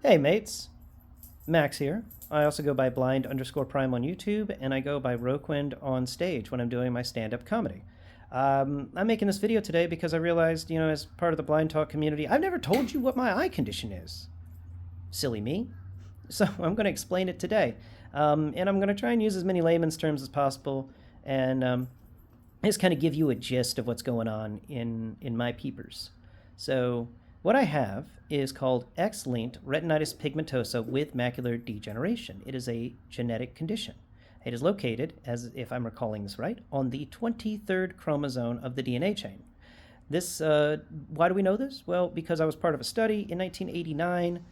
Hey mates, Max here. I also go by blind_prime on YouTube, and I go by Roquand on stage when I'm doing my stand-up comedy. I'm making this video today because I realized, as part of the Blind Talk community, I've never told you what my eye condition is. Silly me. So I'm going to explain it today. And I'm going to try and use as many layman's terms as possible, and just kind of give you a gist of what's going on in my peepers. So what I have is called X-linked retinitis pigmentosa with macular degeneration. It is a genetic condition. It is located, as if I'm recalling this right, on the 23rd chromosome of the DNA chain. Why do we know this? Well, because I was part of a study in 1989,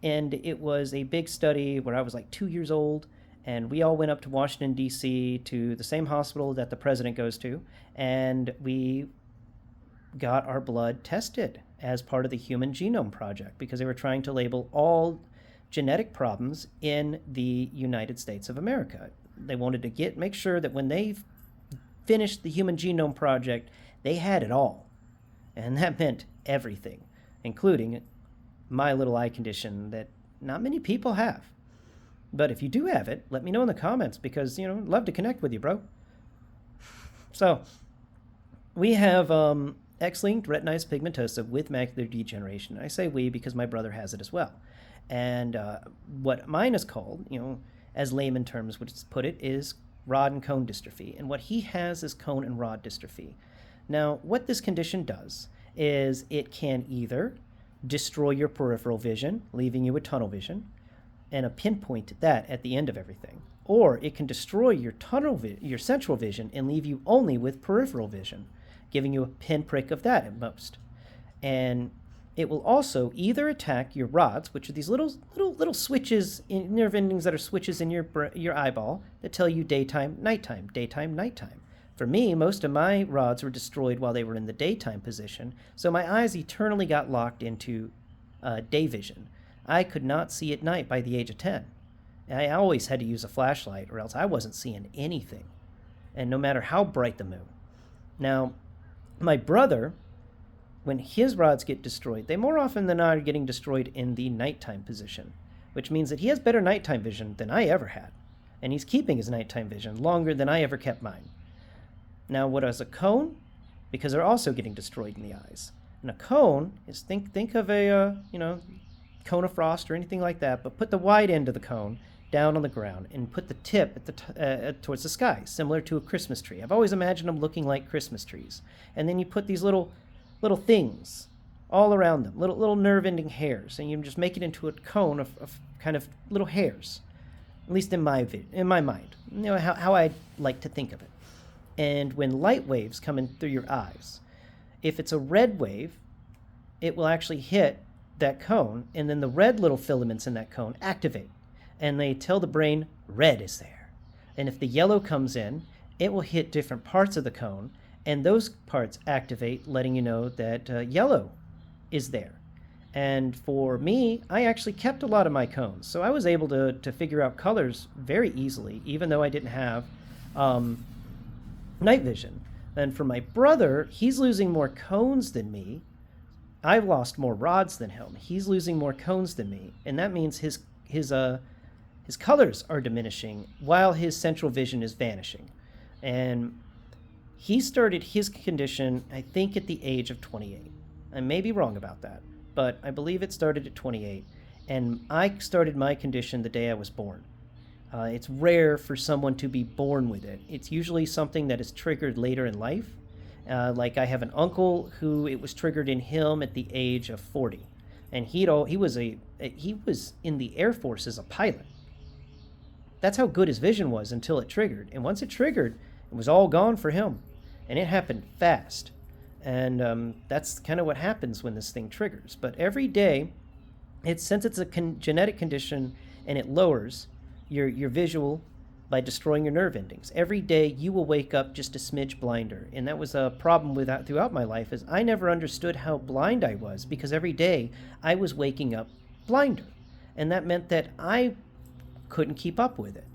and it was a big study where I was like 2 years old, and we all went up to Washington, D.C. to the same hospital that the president goes to, and we got our blood tested as part of the Human Genome Project because they were trying to label all genetic problems in the United States of America. They wanted to make sure that when they finished the Human Genome Project, they had it all. And that meant everything, including my little eye condition that not many people have. But if you do have it, let me know in the comments because, I'd love to connect with you, bro. So, we have X-linked retinitis pigmentosa with macular degeneration. I say we because my brother has it as well. And what mine is called, as layman terms would put it, is rod and cone dystrophy. And what he has is cone and rod dystrophy. Now, what this condition does is it can either destroy your peripheral vision, leaving you with tunnel vision, and a pinpoint that at the end of everything. Or it can destroy your your central vision and leave you only with peripheral vision, giving you a pinprick of that at most. And it will also either attack your rods, which are these little switches, nerve endings that are switches in your eyeball that tell you daytime, nighttime, daytime, nighttime. For me, most of my rods were destroyed while they were in the daytime position, so my eyes eternally got locked into day vision. I could not see at night by the age of 10. I always had to use a flashlight or else I wasn't seeing anything, and no matter how bright the moon. Now, my brother, when his rods get destroyed, they more often than not are getting destroyed in the nighttime position, which means that he has better nighttime vision than I ever had, and he's keeping his nighttime vision longer than I ever kept mine. Now, what is a cone? Because they're also getting destroyed in the eyes. And a cone is, think of a, cone of frost or anything like that, but put the wide end of the cone down on the ground and put the tip towards the sky, similar to a Christmas tree. I've always imagined them looking like Christmas trees. And then you put these little things all around them, little nerve-ending hairs, and you just make it into a cone of kind of little hairs, at least in my mind, how I like to think of it. And when light waves come in through your eyes, if it's a red wave, it will actually hit that cone, and then the red little filaments in that cone activate, and they tell the brain red is there. And if the yellow comes in, it will hit different parts of the cone, and those parts activate, letting you know that yellow is there. And for me, I actually kept a lot of my cones, so I was able to figure out colors very easily, even though I didn't have night vision. And for my brother, he's losing more cones than me. I've lost more rods than him. He's losing more cones than me, and that means his colors are diminishing while his central vision is vanishing. And he started his condition, I think, at the age of 28. I may be wrong about that, but I believe it started at 28, and I started my condition the day I was born. It's rare for someone to be born with it. It's usually something that is triggered later in life. Like I have an uncle who it was triggered in him at the age of 40, and he was in the Air Force as a pilot. That's how good his vision was until it triggered, and once it triggered, it was all gone for him, and it happened fast. And that's kind of what happens when this thing triggers. But every day, since it's a genetic condition and it lowers your visual by destroying your nerve endings. Every day you will wake up just a smidge blinder. And that was a problem with that throughout my life, is I never understood how blind I was because every day I was waking up blinder. And that meant that I couldn't keep up with it.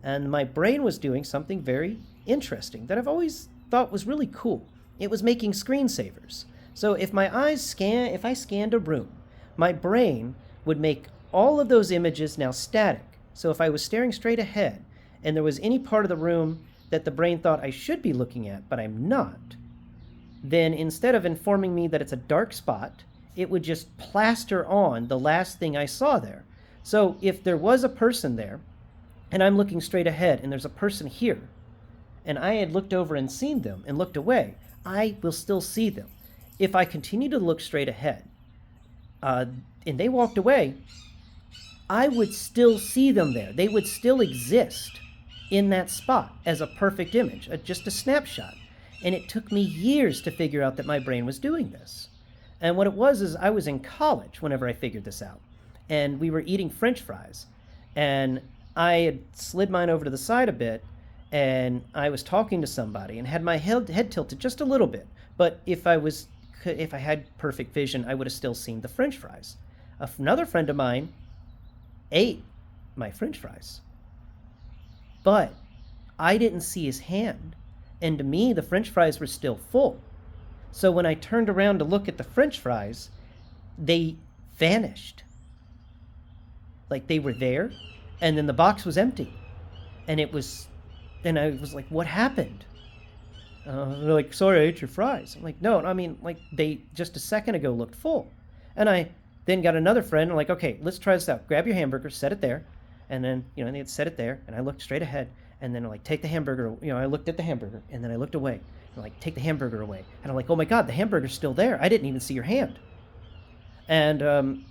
And my brain was doing something very interesting that I've always thought was really cool. It was making screensavers. So if I scanned a room, my brain would make all of those images now static. So if I was staring straight ahead and there was any part of the room that the brain thought I should be looking at, but I'm not, then instead of informing me that it's a dark spot, it would just plaster on the last thing I saw there. So if there was a person there, and I'm looking straight ahead, and there's a person here, and I had looked over and seen them and looked away, I will still see them. If I continue to look straight ahead, and they walked away, I would still see them there. They would still exist in that spot as a perfect image, just a snapshot. And it took me years to figure out that my brain was doing this. And what it was is I was in college whenever I figured this out. And we were eating French fries. And I had slid mine over to the side a bit, and I was talking to somebody and had my head tilted just a little bit. But if I had perfect vision, I would have still seen the French fries. Another friend of mine ate my French fries, but I didn't see his hand. And to me, the French fries were still full. So when I turned around to look at the French fries, they vanished. Like they were there, and then the box was empty. And I was like, what happened? They're like, sorry, I ate your fries. I'm like, no, I mean, like they just a second ago looked full. And I then got another friend, I'm like, okay, let's try this out. Grab your hamburger, set it there. And then, and they'd set it there, and I looked straight ahead. And then like, take the hamburger, I looked at the hamburger, and then I looked away. And like, take the hamburger away. And I'm like, oh my God, the hamburger's still there. I didn't even see your hand. And,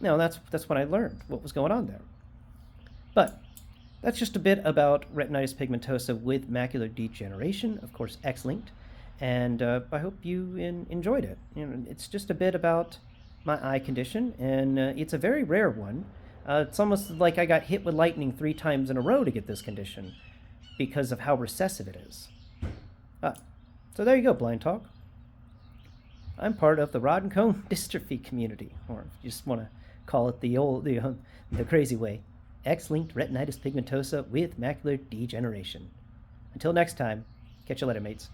that's when I learned what was going on there. But that's just a bit about retinitis pigmentosa with macular degeneration, of course, X-linked. And I hope you enjoyed it. It's just a bit about my eye condition, and it's a very rare one. It's almost like I got hit with lightning 3 times in a row to get this condition because of how recessive it is. So there you go, Blind Talk. I'm part of the rod and cone dystrophy community, or if you just want to call it the crazy way, X-linked retinitis pigmentosa with macular degeneration. Until next time, catch you later, mates.